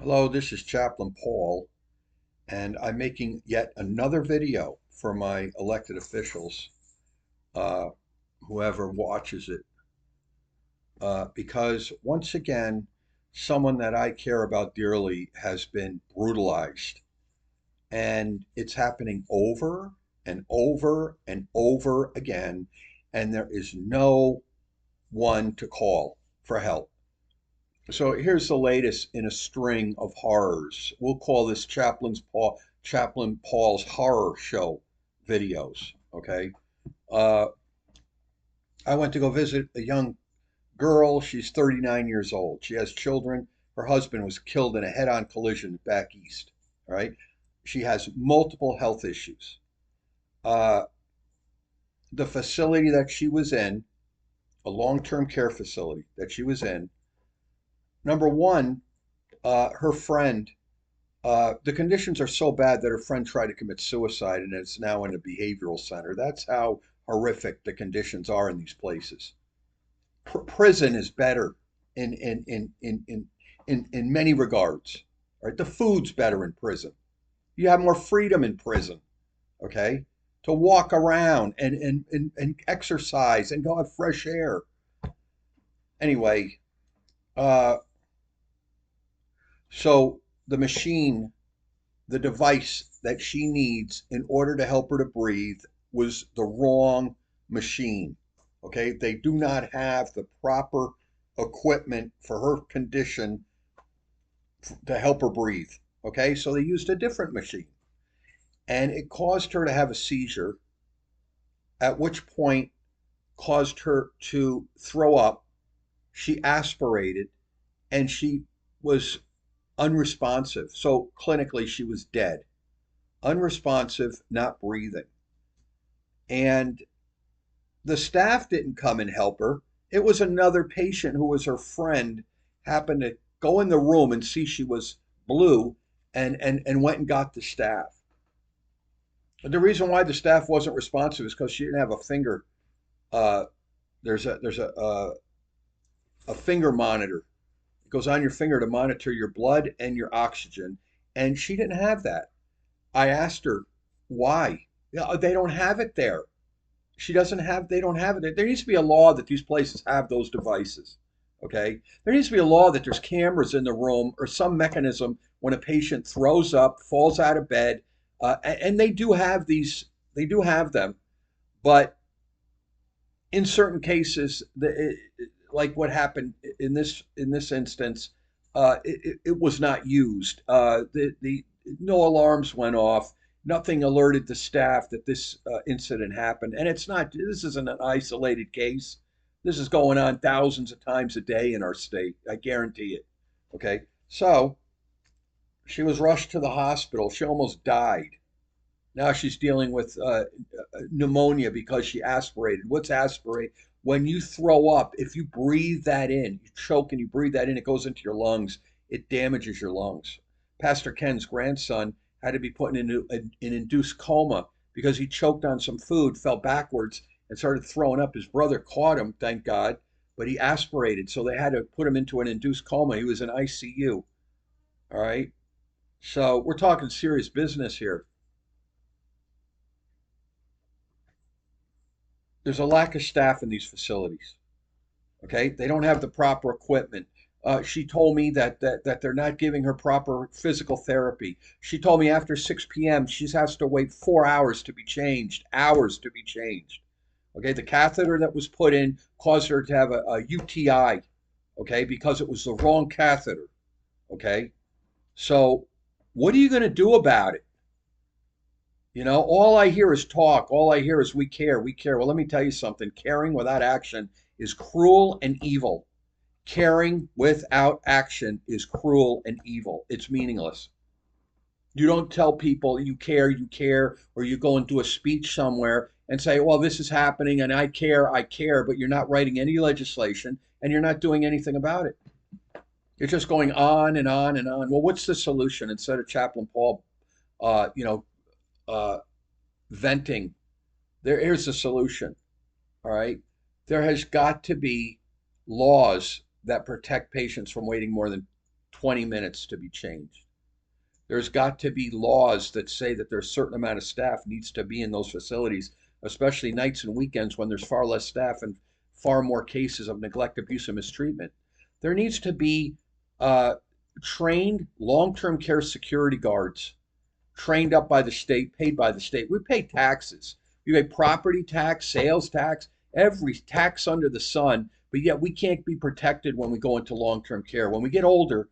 Hello, this is Chaplain Paul, and I'm making yet another video for my elected officials, uh, whoever watches it, because once again, someone that I care about dearly has been brutalized, and it's happening over and over and over again, and there is no one to call for help. So here's the latest in a string of horrors. We'll call this Chaplain Paul's horror show videos. Okay. Uh, I went to go visit a young girl. She's 39 years old. She has children. Her husband was killed in a head-on collision back east. All right. She has multiple health issues. Uh, the facility that she was in, a long-term care facility that she was in, number one, her friend, the conditions are so bad that her friend tried to commit suicide and is now in a behavioral center. That's how horrific the conditions are in these places. Prison is better in many regards. Right? The food's better in prison. You have more freedom in prison, okay? To walk around and exercise and go have fresh air. Anyway, uh, so the machine, the device that she needs in order to help her to breathe was the wrong machine. Okay, they do not have the proper equipment for her condition to help her breathe. Okay, so they used a different machine and it caused her to have a seizure, at which point caused her to throw up. She aspirated and she was unresponsive. So clinically, she was dead, unresponsive, not breathing. And the staff didn't come and help her. It was another patient who was her friend, happened to go in the room and see she was blue and went and got the staff. The reason why the staff wasn't responsive is because she didn't have a finger. Uh, there's a finger monitor. It goes on your finger to monitor your blood and your oxygen, and she didn't have that. I asked her why. Yeah, they don't have it there. She doesn't have, they don't have it. There needs to be a law that these places have those devices. Okay. There needs to be a law that there's cameras in the room or some mechanism when a patient throws up, falls out of bed. And they do have these, they do have them. But in certain cases, like what happened in this instance, it was not used. The no alarms went off. Nothing alerted the staff that this incident happened, and it's not. This isn't an isolated case. This is going on thousands of times a day in our state. I guarantee it. Okay, so she was rushed to the hospital. She almost died. Now she's dealing with pneumonia because she aspirated. What's aspirate? When you throw up, if you breathe that in, you choke and you breathe that in, it goes into your lungs. It damages your lungs. Pastor Ken's grandson had to be put into an induced coma because he choked on some food, fell backwards, and started throwing up. His brother caught him, thank God, but he aspirated, so they had to put him into an induced coma. He was in ICU. All right. So we're talking serious business here. There's a lack of staff in these facilities. Okay, they don't have the proper equipment. She told me that they're not giving her proper physical therapy. She told me after 6 p.m. she has to wait 4 hours to be changed, hours to be changed. Okay, the catheter that was put in caused her to have a UTI. Okay, because it was the wrong catheter. Okay, so what are you going to do about it? You know, all I hear is talk. All I hear is we care, we care. Well, let me tell you something. Caring without action is cruel and evil. Caring without action is cruel and evil. It's meaningless. You don't tell people you care, or you go and do a speech somewhere and say, well, this is happening and I care, but you're not writing any legislation and you're not doing anything about it. You're just going on and on and on. Well, what's the solution? Instead of Chaplain Paul, uh, you know, uh, venting, here's the solution. All right. There has got to be laws that protect patients from waiting more than 20 minutes to be changed. There's got to be laws that say that there's a certain amount of staff needs to be in those facilities, especially nights and weekends when there's far less staff and far more cases of neglect, abuse, and mistreatment. There needs to be uh, trained long-term care security guards, trained up by the state, paid by the state. We pay taxes. We pay property tax, sales tax, every tax under the sun, but yet we can't be protected when we go into long-term care. When we get older,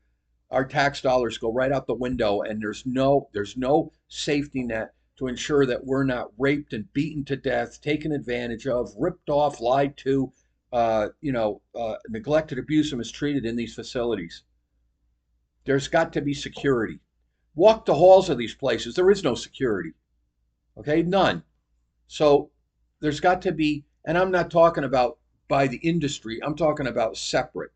our tax dollars go right out the window, and there's no safety net to ensure that we're not raped and beaten to death, taken advantage of, ripped off, lied to, neglected, abused, and mistreated in these facilities. There's got to be security. Walk the halls of these places. There is no security. Okay, none. So there's got to be, and I'm not talking about by the industry. I'm talking about separate,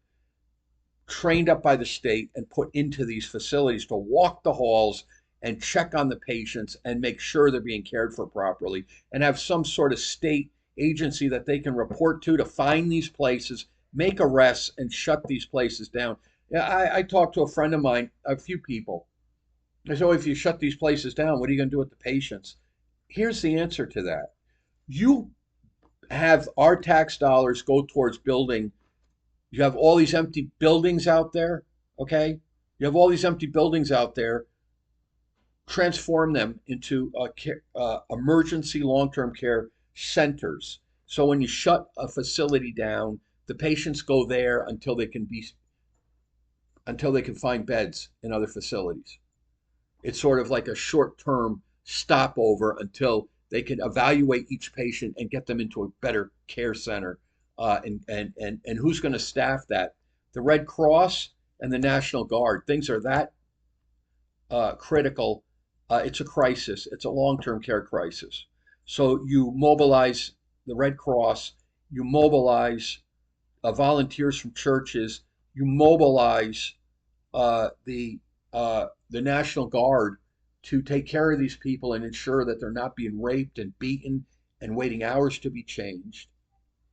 trained up by the state and put into these facilities to walk the halls and check on the patients and make sure they're being cared for properly, and have some sort of state agency that they can report to find these places, make arrests, and shut these places down. Yeah, I talked to a friend of mine, a few people. I said, oh, if you shut these places down, what are you going to do with the patients? Here's the answer to that. You have our tax dollars go towards building. You have all these empty buildings out there, okay? You have all these empty buildings out there. Transform them into emergency long-term care centers. So when you shut a facility down, the patients go there until they can find beds in other facilities. It's sort of like a short-term stopover until they can evaluate each patient and get them into a better care center. And who's going to staff that? The Red Cross and the National Guard. Things are that critical. It's a crisis. It's a long-term care crisis. So you mobilize the Red Cross, you mobilize volunteers from churches, you mobilize the National Guard to take care of these people and ensure that they're not being raped and beaten and waiting hours to be changed,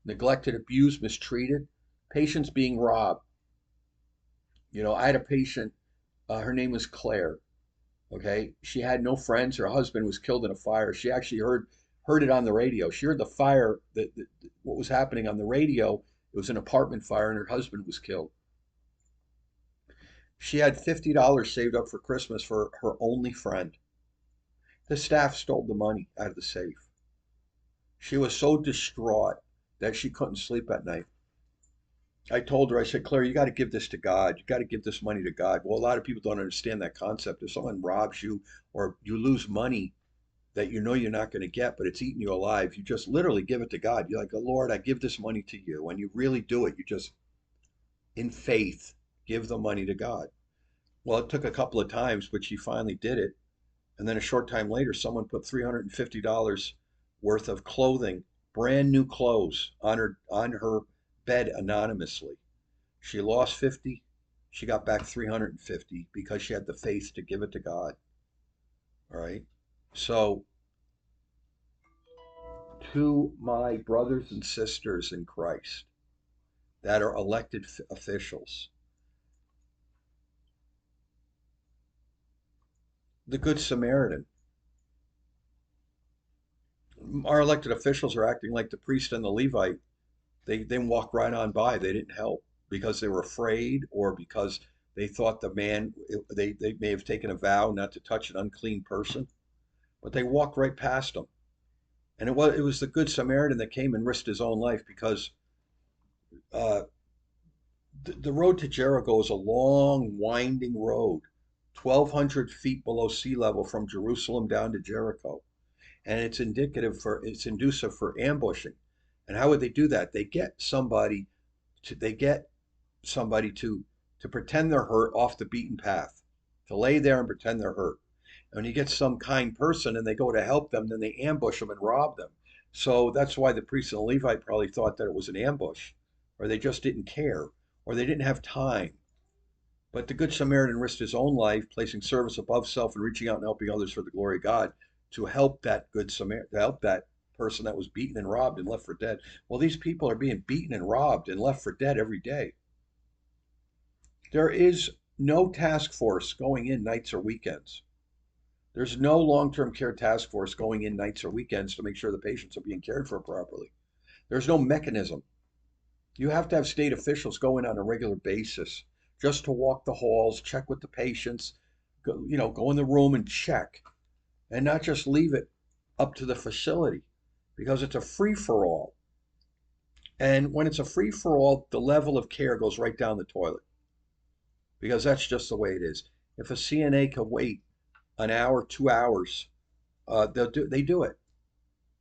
neglected, abused, mistreated, patients being robbed. I had a patient, her name was Claire. Okay, she had no friends. Her husband was killed in a fire. She actually heard it on the radio. She heard the fire, what was happening on the radio. It was an apartment fire, and her husband was killed. She had $50 saved up for Christmas for her only friend. The staff stole the money out of the safe. She was so distraught that she couldn't sleep at night. I told her, I said, Claire, you got to give this to God. You got to give this money to God. Well, a lot of people don't understand that concept. If someone robs you or you lose money that you know you're not going to get, but it's eating you alive, you just literally give it to God. You're like, oh, Lord, I give this money to you. And you really do it. You just, in faith, give the money to God. Well, it took a couple of times, but she finally did it. And then a short time later, someone put $350 worth of clothing, brand new clothes, on her bed anonymously. She lost 50. She got back 350 because she had the faith to give it to God. All right. So, to my brothers and sisters in Christ that are elected officials, the Good Samaritan. Our elected officials are acting like the priest and the Levite. They walked right on by. They didn't help because they were afraid, or because they thought the man, they may have taken a vow not to touch an unclean person, but they walked right past them. And it was the Good Samaritan that came and risked his own life, because uh, the road to Jericho is a long, winding road, 1,200 feet below sea level from Jerusalem down to Jericho. And it's inducive for ambushing. And how would they do that? They get somebody to pretend they're hurt off the beaten path, to lay there and pretend they're hurt. And when you get some kind person and they go to help them, then they ambush them and rob them. So that's why the priest and the Levite probably thought that it was an ambush, or they just didn't care, or they didn't have time. But the Good Samaritan risked his own life, placing service above self and reaching out and helping others for the glory of God, to help that Good Samaritan, to help that person that was beaten and robbed and left for dead. Well, these people are being beaten and robbed and left for dead every day. There is no task force going in nights or weekends. There's no long-term care task force going in nights or weekends to make sure the patients are being cared for properly. There's no mechanism. You have to have state officials go in on a regular basis just to walk the halls, check with the patients, go in the room and check, and not just leave it up to the facility because it's a free for all. And when it's a free for all, the level of care goes right down the toilet because that's just the way it is. If a CNA can wait an hour, 2 hours, they do it,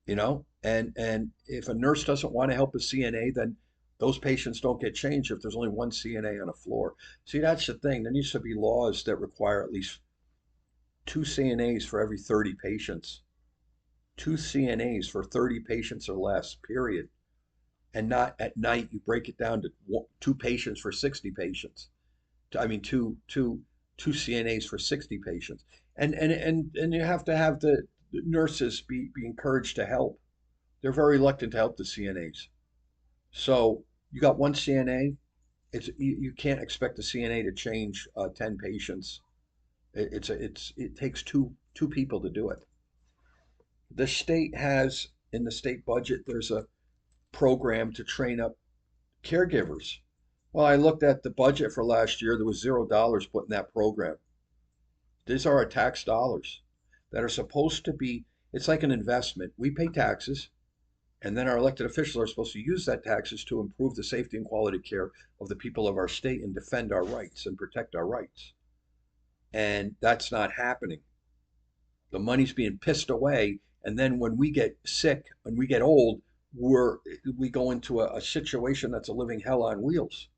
And if a nurse doesn't want to help a CNA, then those patients don't get changed if there's only one CNA on a floor. See, that's the thing. There needs to be laws that require at least two CNAs for every 30 patients. Two CNAs for 30 patients or less, period. And not at night you break it down to two patients for 60 patients. I mean, two CNAs for 60 patients. And you have to have the nurses be encouraged to help. They're very reluctant to help the CNAs. So you got one CNA. You can't expect the CNA to change 10 patients. It takes two people to do it. The state has in the state budget. There's a program to train up caregivers. Well, I looked at the budget for last year. There was $0 put in that program. These are our tax dollars that are supposed to be. It's like an investment. We pay taxes. And then our elected officials are supposed to use that taxes to improve the safety and quality of care of the people of our state and defend our rights and protect our rights. And that's not happening. The money's being pissed away. And then when we get sick and we get old, we go into a situation that's a living hell on wheels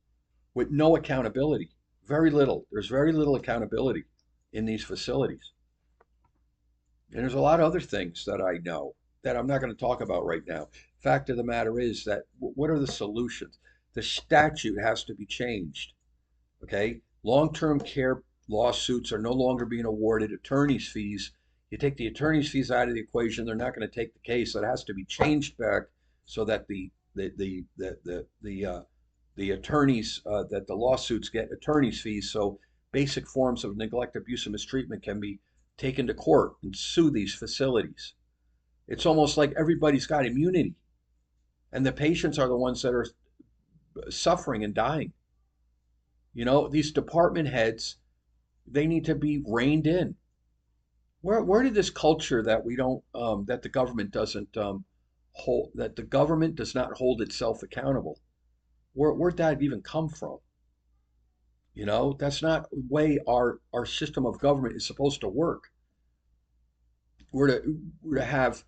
with no accountability. Very little. There's very little accountability in these facilities. And there's a lot of other things that I know that I'm not going to talk about right now. Fact of the matter is that what are the solutions? The statute has to be changed. Okay? Long-term care lawsuits are no longer being awarded attorney's fees. You take the attorney's fees out of the equation, they're not going to take the case. It has to be changed back so that the attorneys that the lawsuits get attorney's fees. So basic forms of neglect, abuse, and mistreatment can be taken to court and sue these facilities. It's almost like everybody's got immunity, and the patients are the ones that are suffering and dying. These department heads, they need to be reined in. Where did this culture that we don't that the government doesn't hold that the government does not hold itself accountable? Where'd that even come from? That's not the way our system of government is supposed to work. We're to have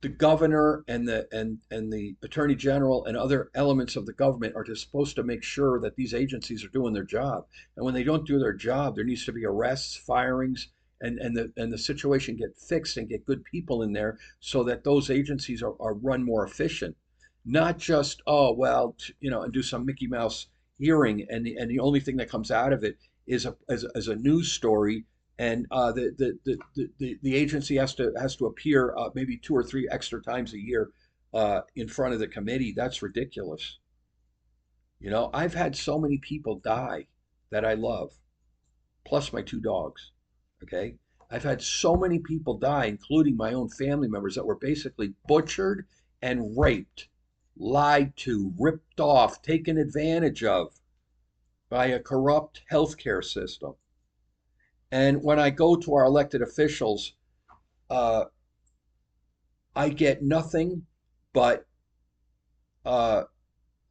the governor and the attorney general and other elements of the government are just supposed to make sure that these agencies are doing their job. And when they don't do their job, there needs to be arrests, firings, and the situation get fixed and get good people in there so that those agencies are run more efficient. Not just, oh well, and do some Mickey Mouse hearing and the only thing that comes out of it is a news story, and the agency has to appear maybe two or three extra times a year in front of the committee. That's ridiculous. I've had so many people die that I love, plus my two dogs. Okay, I've had so many people die, including my own family members, that were basically butchered and raped, lied to, ripped off, taken advantage of by a corrupt healthcare system. And when I go to our elected officials, uh, I get nothing but uh,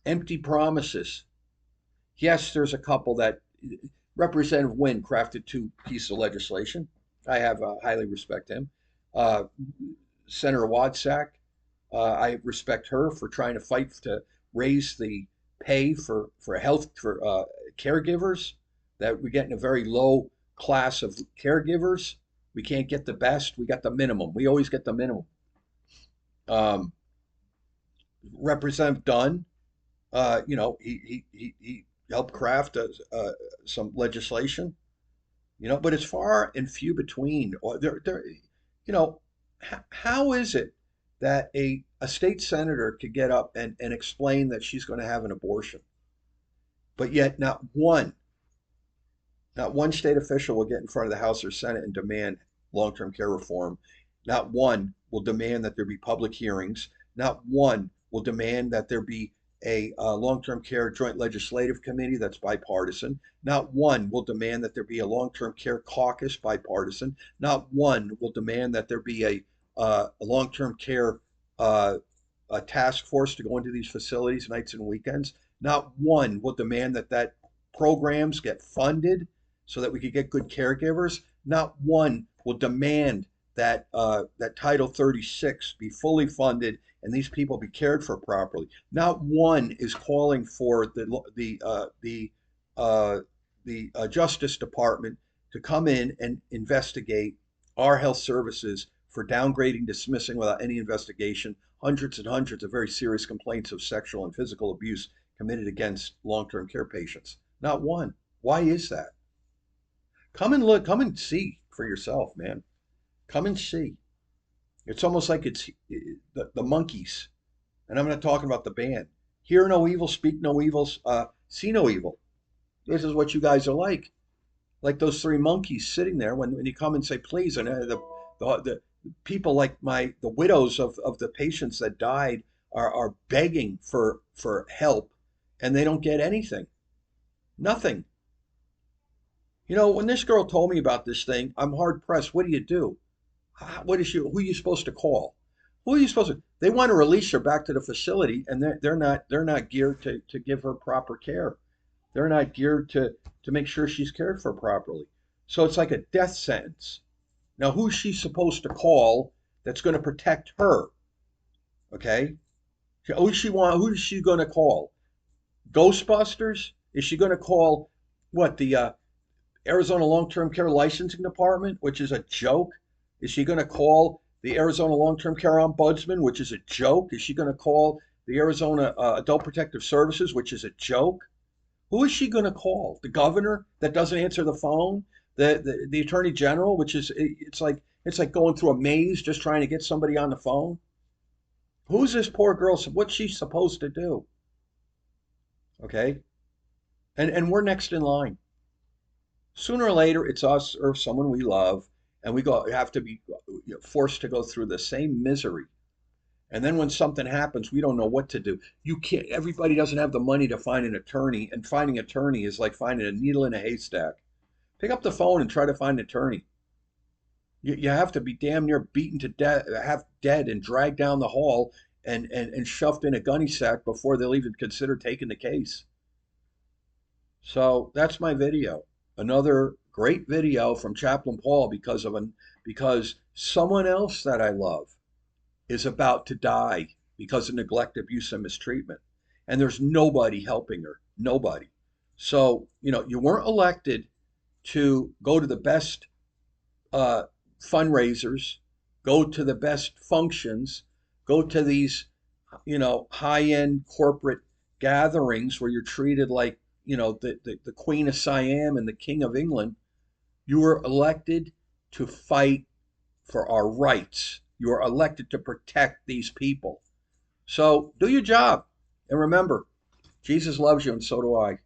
empty promises. Yes, there's a couple that Representative Wynn crafted two pieces of legislation. I have highly respect him. Uh, Senator Wadsack, I respect her for trying to fight to raise the pay for health for caregivers. That we're getting a very low class of caregivers. We can't get the best. We got the minimum. We always get the minimum. Um, Representative Dunn, he helped craft some legislation, but it's far and few between. Or you know, how is it that a state senator could get up and explain that she's going to have an abortion, but yet not one? Not one state official will get in front of the House or Senate and demand long-term care reform. Not one will demand that there be public hearings. Not one will demand that there be a long-term care joint legislative committee that's bipartisan. Not one will demand that there be a long-term care caucus bipartisan. Not one will demand that there be a long-term care uh, a task force to go into these facilities nights and weekends. Not one will demand that programs get funded so that we could get good caregivers. Not one will demand that Title 36 be fully funded and these people be cared for properly. Not one is calling for the Justice Department to come in and investigate our health services for downgrading, dismissing without any investigation hundreds and hundreds of very serious complaints of sexual and physical abuse committed against long-term care patients. Not one. Why is that? Come and look, come and see for yourself, man. Come and see. It's almost like it's the monkeys, and I'm not talking about the band. Hear no evil, speak no evils, see no evil. This is what you guys are like those three monkeys sitting there when you come and say please, and the people like the widows of the patients that died are begging for help, and they don't get anything, nothing. You know, when this girl told me about this thing, I'm hard pressed. What do you do? What is you? Who are you supposed to call? Who are you supposed to? They want to release her back to the facility, and they're not geared to give her proper care. They're not geared to make sure she's cared for properly. So it's like a death sentence. Now, who's she supposed to call that's going to protect her? Okay, who is she going to call? Ghostbusters? Is she going to call what the Arizona Long-Term Care Licensing Department, which is a joke? Is she going to call the Arizona Long-Term Care Ombudsman, which is a joke? Is she going to call the Arizona Adult Protective Services, which is a joke? Who is she going to call? The governor that doesn't answer the phone? The attorney general, which is it's like going through a maze just trying to get somebody on the phone. Who's this poor girl? What's she supposed to do? Okay, and we're next in line. Sooner or later, it's us or someone we love, and we have to be forced to go through the same misery. And then when something happens, we don't know what to do. You can't. Everybody doesn't have the money to find an attorney, and finding an attorney is like finding a needle in a haystack. Pick up the phone and try to find an attorney. You have to be damn near beaten to death, half dead, and dragged down the hall and shoved in a gunny sack before they'll even consider taking the case. So that's my video. Another great video from Chaplain Paul because someone else that I love is about to die because of neglect, abuse, and mistreatment. And there's nobody helping her. Nobody. So, you weren't elected to go to the best uh, fundraisers, go to the best functions, go to these, high-end corporate gatherings where you're treated like, the Queen of Siam and the King of England. You were elected to fight for our rights. You are elected to protect these people. So do your job. And remember, Jesus loves you, and so do I.